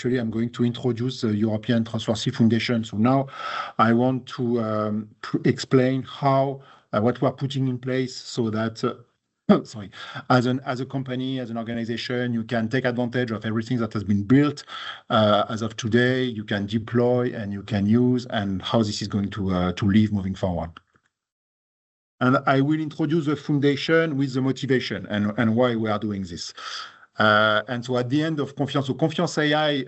actually, I'm going to introduce the European Trustworthy Foundation. So now I want to explain how what we're putting in place so that sorry, as a company, as an organization, you can take advantage of everything that has been built as of today. You can deploy and you can use, and how this is going to live moving forward. And I will introduce the foundation with the motivation and why we are doing this. And so at the end of Confiance, so Confiance.ai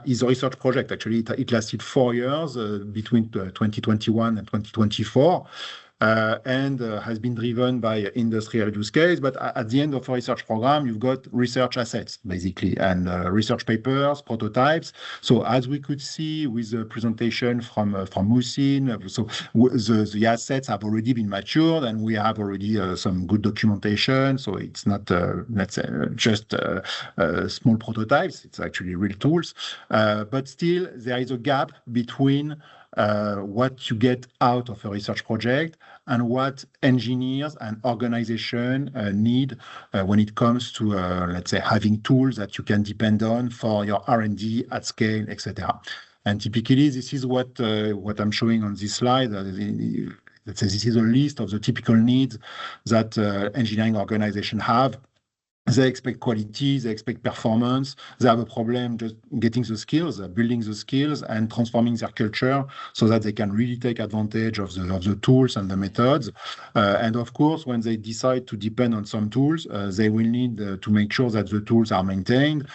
is a research project. Actually, it lasted 4 years between 2021 and 2024. And has been driven by industrial use case. But at the end of a research program, you've got research assets, basically, and research papers, prototypes. So as we could see with the presentation from Moussine, so the assets have already been matured, and we have already some good documentation. So it's not, let's say, just small prototypes. It's actually real tools. But still, there is a gap between what you get out of a research project and what engineers and organization need when it comes to, let's say, having tools that you can depend on for your R&D at scale, etc. And typically, this is what I'm showing on this slide. Let's say this is a list of the typical needs that engineering organizations have. They expect quality, they expect performance, they have a problem just getting the skills, building the skills and transforming their culture so that they can really take advantage of the tools and the methods. And of course, when they decide to depend on some tools, they will need to make sure that the tools are maintained,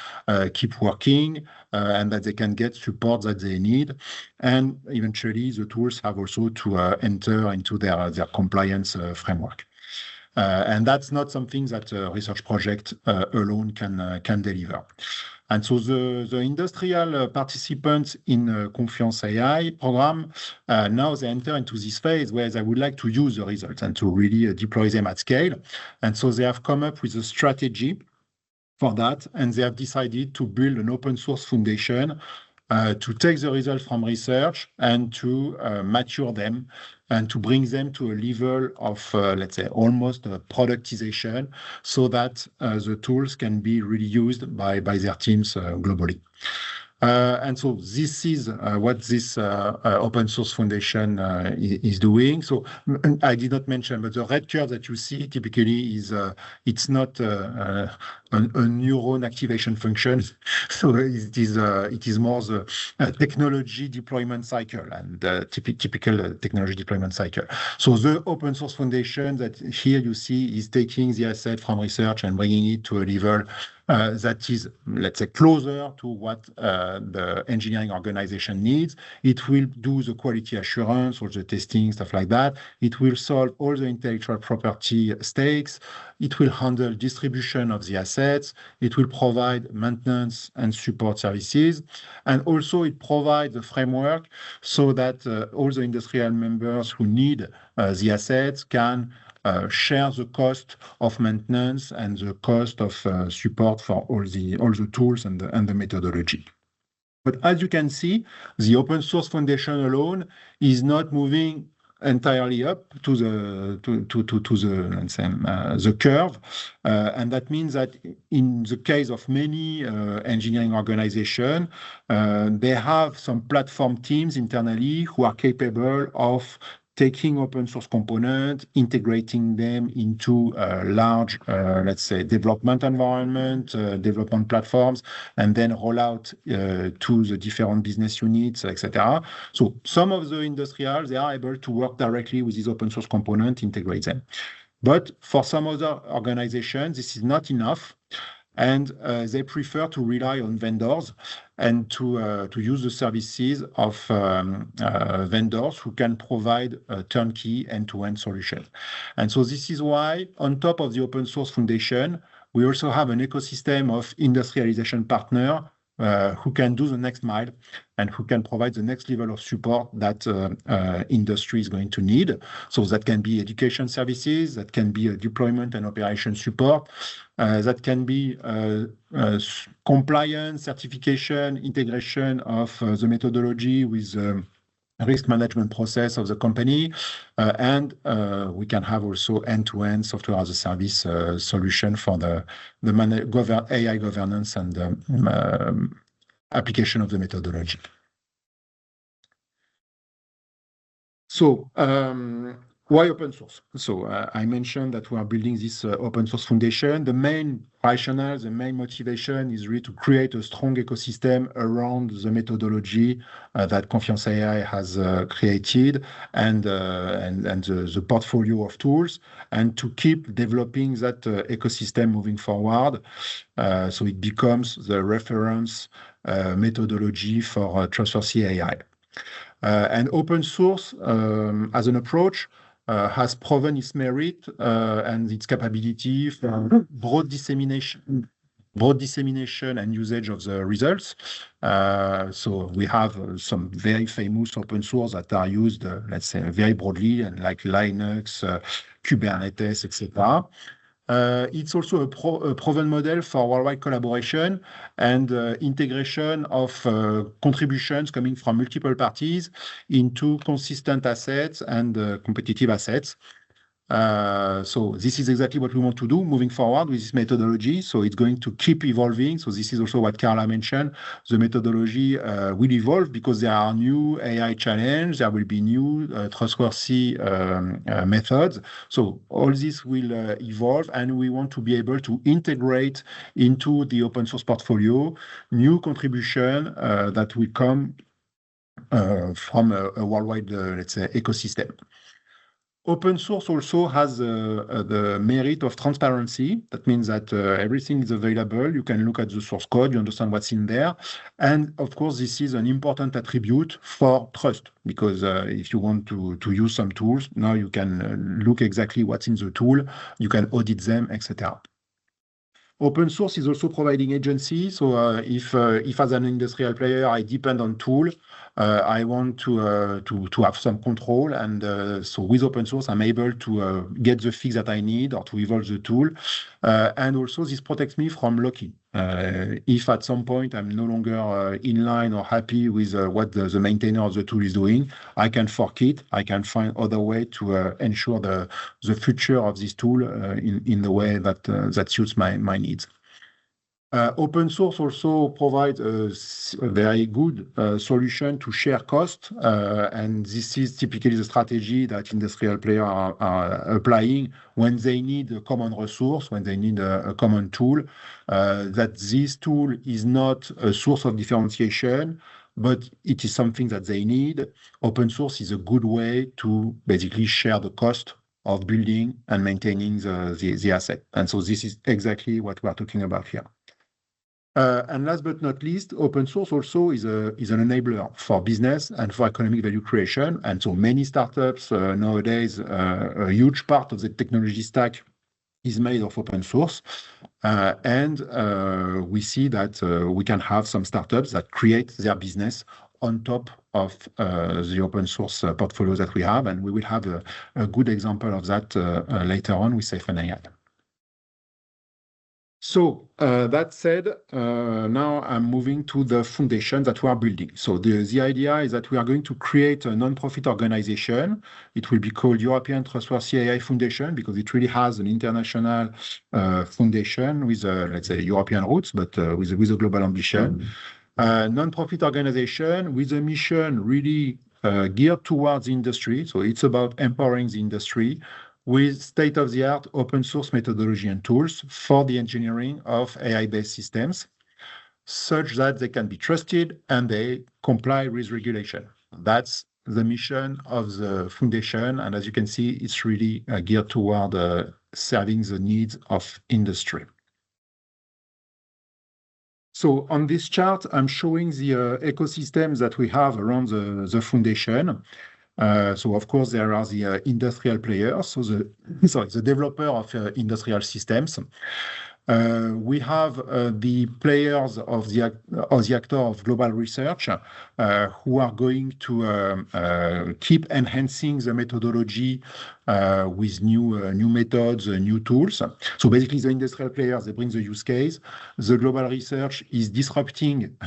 keep working, and that they can get support that they need. And eventually, the tools have also to enter into their compliance framework. And that's not something that a research project alone can deliver. And so the industrial participants in Confiance.ai program, now they enter into this phase where they would like to use the results and to really deploy them at scale. And so they have come up with a strategy for that, and they have decided to build an open source foundation to take the results from research and to mature them and to bring them to a level of, let's say, almost productization so that the tools can be really used by their teams globally. And so this is what this open source foundation is doing. So I did not mention, but the red curve that you see typically is it's not a neuron activation function. So it is more the technology deployment cycle and typical technology deployment cycle. So the open source foundation that here you see is taking the asset from research and bringing it to a level that is, let's say, closer to what the engineering organization needs. It will do the quality assurance or the testing, stuff like that. It will solve all the intellectual property stakes. It will handle distribution of the assets. It will provide maintenance and support services. And also it provides a framework so that all the industrial members who need the assets can share the cost of maintenance and the cost of support for all the tools and the methodology. But as you can see, the open source foundation alone is not moving entirely up to the let's say, the curve, and that means that in the case of many engineering organizations, they have some platform teams internally who are capable of taking open source components, integrating them into large, let's say, development environment, development platforms, and then roll out to the different business units, etc. So some of the industrials, they are able to work directly with these open source components, integrate them. But for some other organizations, this is not enough. And they prefer to rely on vendors and to use the services of vendors who can provide a turnkey end-to-end solution. And so this is why, on top of the open source foundation, we also have an ecosystem of industrialization partners who can do the next mile and who can provide the next level of support that industry is going to need. So that can be education services, that can be a deployment and operation support, that can be compliance, certification, integration of the methodology with risk management process of the company, and we can have also end-to-end software as a service solution for the AI governance and application of the methodology. So, why open source? So, I mentioned that we are building this open source foundation. The main rationale, the main motivation is really to create a strong ecosystem around the methodology that Confiance.ai has created and the portfolio of tools, and to keep developing that ecosystem moving forward. So it becomes the reference methodology for trustworthy AI. And open source as an approach has proven its merit and its capability for broad dissemination and usage of the results. So we have some very famous open source that are used, let's say, very broadly, and like Linux, Kubernetes, etc. It's also a proven model for worldwide collaboration and integration of contributions coming from multiple parties into consistent assets and competitive assets. So this is exactly what we want to do moving forward with this methodology. So it's going to keep evolving. So this is also what Carla mentioned. The methodology will evolve because there are new AI challenges. There will be new trustworthy methods. So all this will evolve, and we want to be able to integrate into the open source portfolio new contribution that will come from a worldwide, let's say, ecosystem. Open source also has the merit of transparency. That means that everything is available. You can look at the source code, you understand what's in there. And of course, this is an important attribute for trust, because if you want to use some tools, now you can look exactly what's in the tool, you can audit them, etc. Open source is also providing agency. So if as an industrial player, I depend on tool, I want to have some control. And so with open source, I'm able to get the fix that I need or to evolve the tool. And also this protects me from lock-in. If at some point I'm no longer in line or happy with what the maintainer of the tool is doing, I can fork it. I can find other way to ensure the future of this tool in the way that suits my needs. Open source also provides a very good solution to share cost, and this is typically the strategy that industrial players are applying when they need a common resource, when they need a common tool, that this tool is not a source of differentiation, but it is something that they need. Open source is a good way to basically share the cost of building and maintaining the asset. And so this is exactly what we are talking about here. And last but not least, open source also is an enabler for business and for economic value creation. And so many startups nowadays, a huge part of the technology stack is made of open source. And we see that we can have some startups that create their business on top of the open source portfolio that we have. And we will have a good example of that later on with Safe.ai. So that said, now I'm moving to the foundation that we are building. So the idea is that we are going to create a non-profit organization. It will be called European Trustworthy AI Foundation because it really has an international foundation with, let's say, European roots, but with a global ambition. Non-profit organization with a mission really geared towards the industry. So it's about empowering the industry with state-of-the-art open source methodology and tools for the engineering of AI-based systems, such that they can be trusted and they comply with regulation. That's the mission of the foundation. And as you can see, it's really geared toward serving the needs of industry. So on this chart, I'm showing the ecosystems that we have around the foundation. So of course there are the industrial players, so the developer of industrial systems. We have the players of the actor of global research who are going to keep enhancing the methodology with new methods, new tools. So basically the industrial players, they bring the use case. The global research is disrupting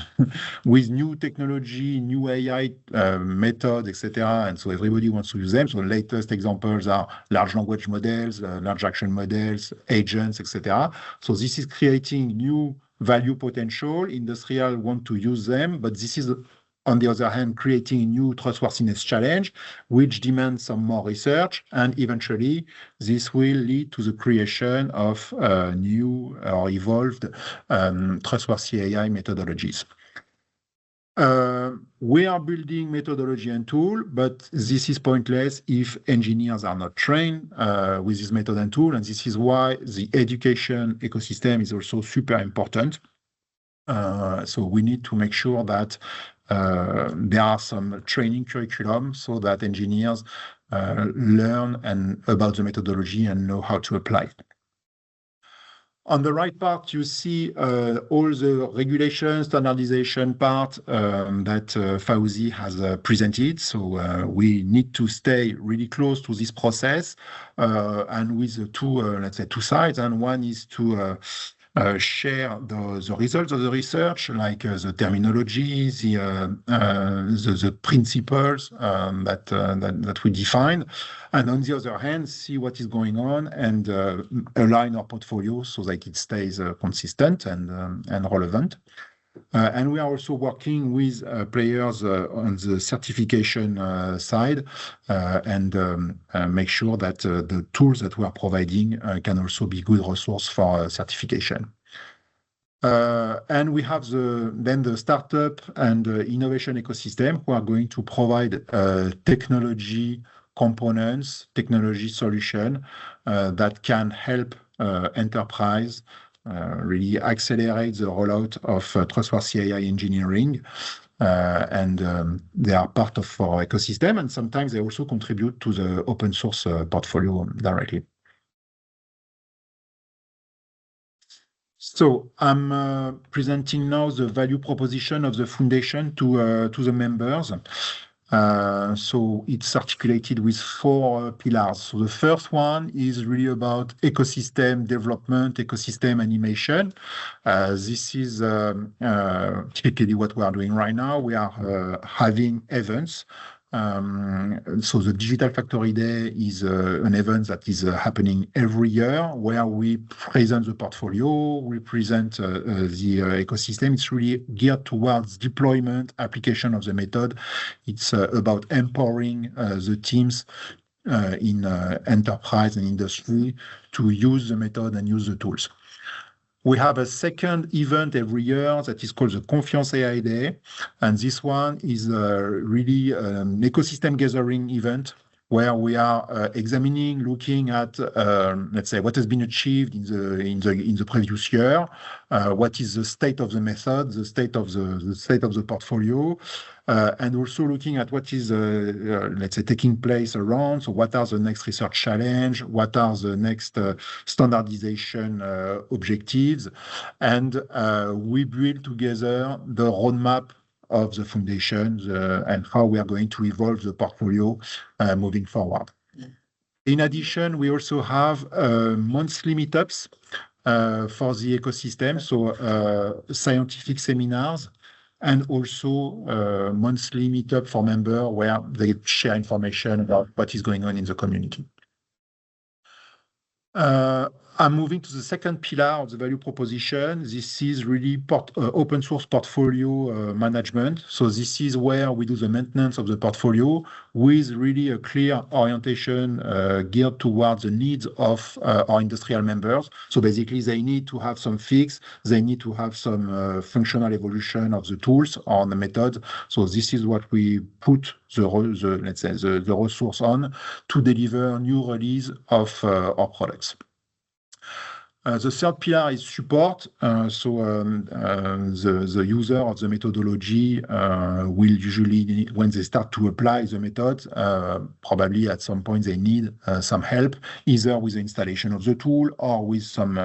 with new technology, new AI methods, etc. And so everybody wants to use them. So the latest examples are large language models, large action models, agents, etc. So this is creating new value potential. Industrial want to use them, but this is, on the other hand, creating a new trustworthiness challenge, which demands some more research, and eventually this will lead to the creation of new or evolved trustworthy AI methodologies. We are building methodology and tool, but this is pointless if engineers are not trained with this method and tool, and this is why the education ecosystem is also super important. So we need to make sure that there are some training curriculum so that engineers learn about the methodology and know how to apply it. On the right part, you see all the regulation, standardization part that Fauzi has presented. So we need to stay really close to this process and with the two, let's say, two sides. And one is to share the results of the research, like the terminology, the principles that we define, and on the other hand, see what is going on and align our portfolio so that it stays consistent and relevant. And we are also working with players on the certification side and make sure that the tools that we are providing can also be good resource for certification. And we have then the startup and innovation ecosystem who are going to provide technology components, technology solution that can help enterprise really accelerate the rollout of trustworthy AI engineering. And they are part of our ecosystem, and sometimes they also contribute to the open source portfolio directly. So I'm presenting now the value proposition of the foundation to the members. So it's articulated with 4 pillars. So the first one is really about ecosystem development, ecosystem animation. This is typically what we are doing right now. We are having events. So the Digital Factory Day is an event that is happening every year where we present the portfolio, we present the ecosystem. It's really geared towards deployment, application of the method. It's about empowering the teams in enterprise and industry to use the method and use the tools. We have a second event every year that is called the Confiance.ai Day. And this one is really an ecosystem gathering event where we are examining, looking at, let's say, what has been achieved in the previous year, what is the state of the method, the state of the portfolio, and also looking at what is, let's say, taking place around. So what are the next research challenge? What are the next standardization objectives? And we build together the roadmap of the foundation and how we are going to evolve the portfolio moving forward. In addition, we also have monthly meetups for the ecosystem, so scientific seminars, and also monthly meetup for members where they share information about what is going on in the community. I'm moving to the second pillar of the value proposition. This is really open source portfolio management. So this is where we do the maintenance of the portfolio with really a clear orientation geared towards the needs of our industrial members. So basically, they need to have some fix. They need to have some functional evolution of the tools or the method. So this is what we put let's say the resource on to deliver new release of our products. The third pillar is support. The user of the methodology will usually, when they start to apply the method, probably at some point they need some help, either with the installation of the tool or with some,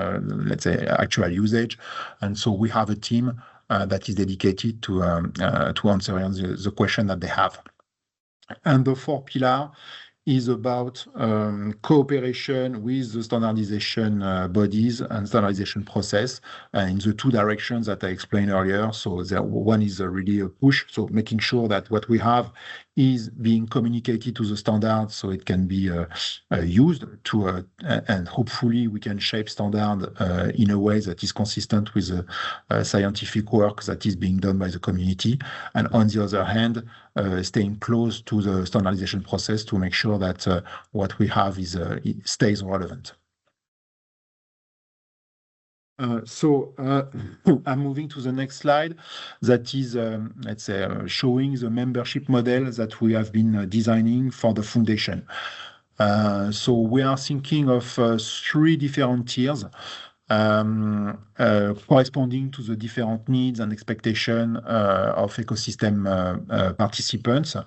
let's say, actual usage. And so we have a team that is dedicated to answering the question that they have. And the fourth pillar is about cooperation with the standardization bodies and standardization process in the two directions that I explained earlier. So one is really a push, so making sure that what we have is being communicated to the standard so it can be used to, and hopefully we can shape standard in a way that is consistent with the scientific work that is being done by the community. And on the other hand, staying close to the standardization process to make sure that what we have is it stays relevant. I'm moving to the next slide. That is, let's say, showing the membership model that we have been designing for the foundation. So we are thinking of 3 different tiers corresponding to the different needs and expectation of ecosystem participants.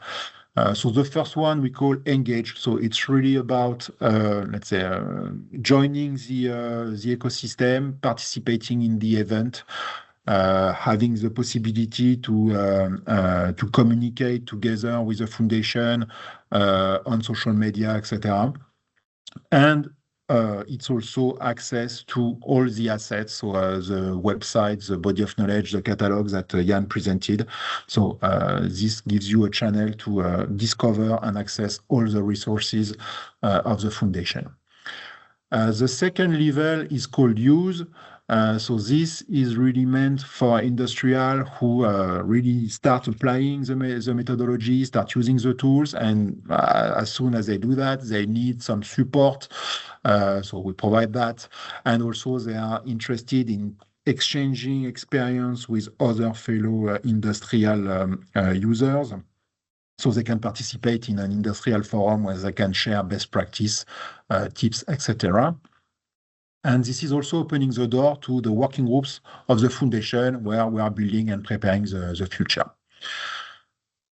So the first one we call engage. So it's really about, let's say, joining the ecosystem, participating in the event, having the possibility to communicate together with the foundation on social media, etc. And it's also access to all the assets, so the website, the body of knowledge, the catalog that Jan presented. So this gives you a channel to discover and access all the resources of the foundation. The second level is called use. So this is really meant for industrial who really start applying the methodology, start using the tools, and as soon as they do that, they need some support. So we provide that. And also they are interested in exchanging experience with other fellow industrial users. So they can participate in an industrial forum where they can share best practice, tips, etc. And this is also opening the door to the working groups of the foundation where we are building and preparing the future.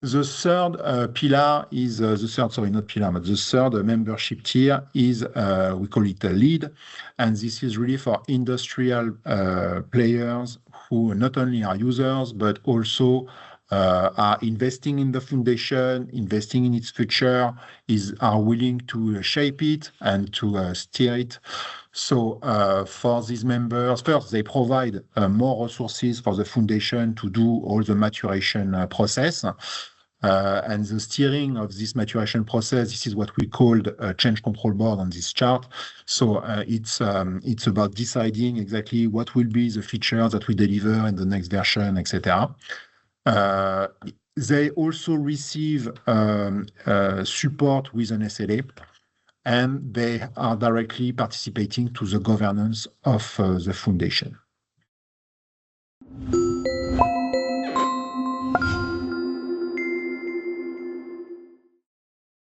The third pillar is the third membership tier is, we call it a lead. And this is really for industrial players who not only are users, but also are investing in the foundation, investing in its future, are willing to shape it and to steer it. So for these members, first, they provide more resources for the foundation to do all the maturation process. And the steering of this maturation process, this is what we called a change control board on this chart. So it's about deciding exactly what will be the features that we deliver in the next version, etc. They also receive support with an SLA, and they are directly participating to the governance of the foundation.